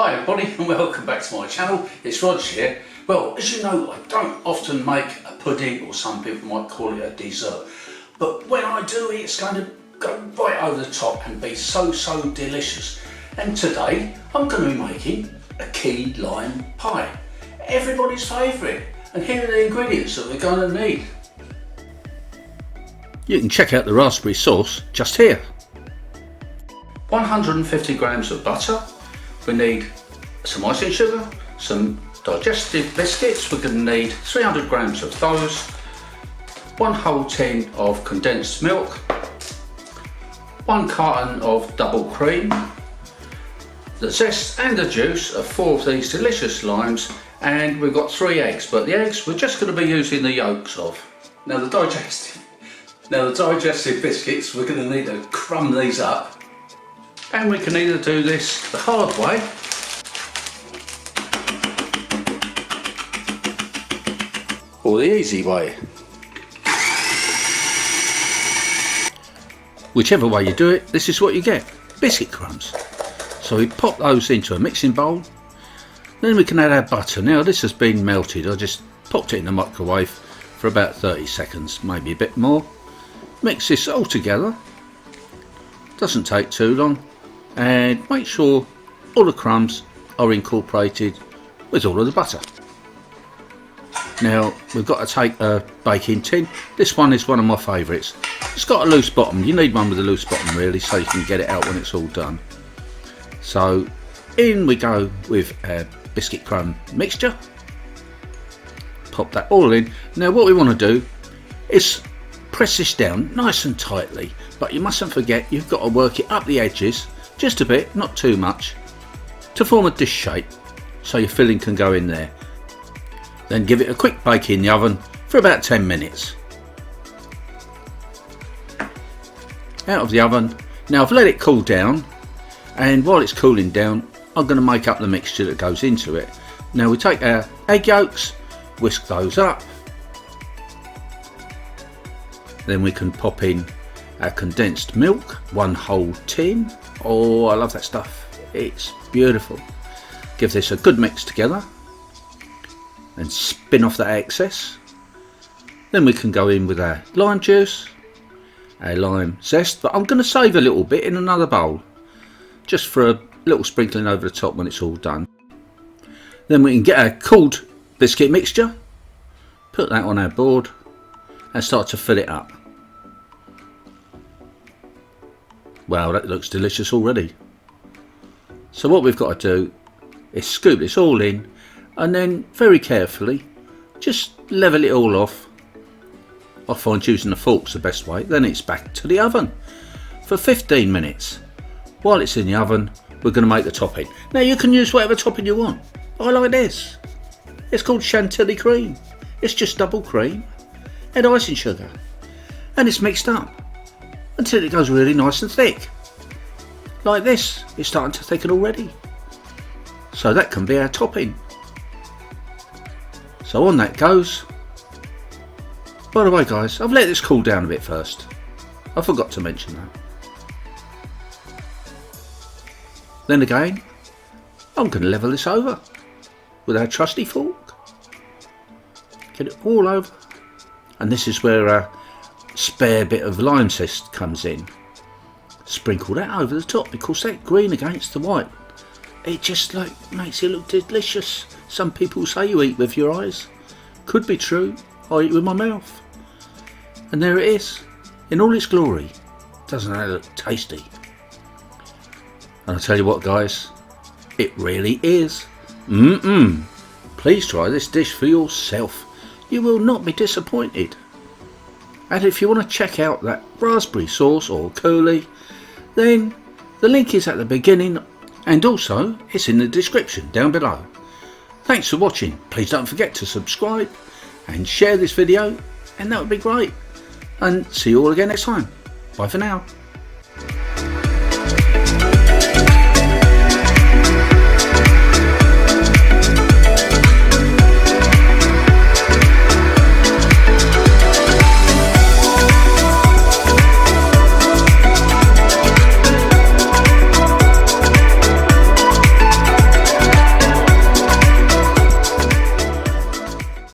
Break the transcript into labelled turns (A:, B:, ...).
A: Hi everybody and welcome back to my channel. It's Rog here. Well, as you know, I don't often make a pudding, or some people might call it a dessert, but when I do, it's going to go right over the top and be so delicious. And today I'm going to be making a key lime pie, everybody's favourite. And here are the ingredients that we're going to need.
B: You can check out the raspberry sauce just here.
A: 150 grams of butter. We need some icing sugar, some digestive biscuits. We're going to need 300 grams of those, 1 whole tin of condensed milk, 1 carton of double cream, the zest and the juice of 4 of these delicious limes, and we've got 3 eggs, but the eggs we're just going to be using the yolks of. Now the digestive biscuits, we're going to need to crumb these up. And we can either do this the hard way or the easy way.
B: Whichever way you do it, this is what you get, biscuit crumbs. So we pop those into a mixing bowl, then we can add our butter. Now this has been melted, I just popped it in the microwave for about 30 seconds, maybe a bit more. Mix this all together, doesn't take too long. And make sure all the crumbs are incorporated with all of the butter. Now we've got to take a baking tin. This one is one of my favourites. It's got a loose bottom. You need one with a loose bottom really, so you can get it out when it's all done. So in we go with our biscuit crumb mixture. Pop that all in. Now what we want to do is press this down nice and tightly, but you mustn't forget you've got to work it up the edges just a bit, not too much, to form a dish shape so your filling can go in there. Then give it a quick bake in the oven for about 10 minutes. Out of the oven. Now I've let it cool down, and while it's cooling down I'm going to make up the mixture that goes into it. Now we take our egg yolks, whisk those up, then we can pop in our condensed milk, 1 whole tin. Oh, I love that stuff, it's beautiful. Give this a good mix together and spin off that excess. Then we can go in with our lime juice, our lime zest, but I'm going to save a little bit in another bowl just for a little sprinkling over the top when it's all done. Then we can get our cooled biscuit mixture, put that on our board and start to fill it up. Wow, that looks delicious already. So what we've got to do is scoop this all in and then very carefully just level it all off. I find using a fork's the best way. Then it's back to the oven for 15 minutes. While it's in the oven, we're going to make the topping. Now you can use whatever topping you want. I like this. It's called Chantilly Cream. It's just double cream and icing sugar, and it's mixed up until it goes really nice and thick. Like this, it's starting to thicken already. So that can be our topping. So on that goes. By the way guys, I've let this cool down a bit first. I forgot to mention that. Then again, I'm going to level this over with our trusty fork. Get it all over. And this is where our spare bit of lime zest comes in. Sprinkle that over the top because that green against the white, it just like makes it look delicious. Some people say you eat with your eyes. Could be true. I eat with my mouth. And there it is in all its glory. Doesn't that look tasty? And I'll tell you what guys, it really is. Please try this dish for yourself. You will not be disappointed. And if you want to check out that raspberry sauce or coulis, then the link is at the beginning and also it's in the description down below. Thanks for watching. Please don't forget to subscribe and share this video, and that would be great. And see you all again next time. Bye for now.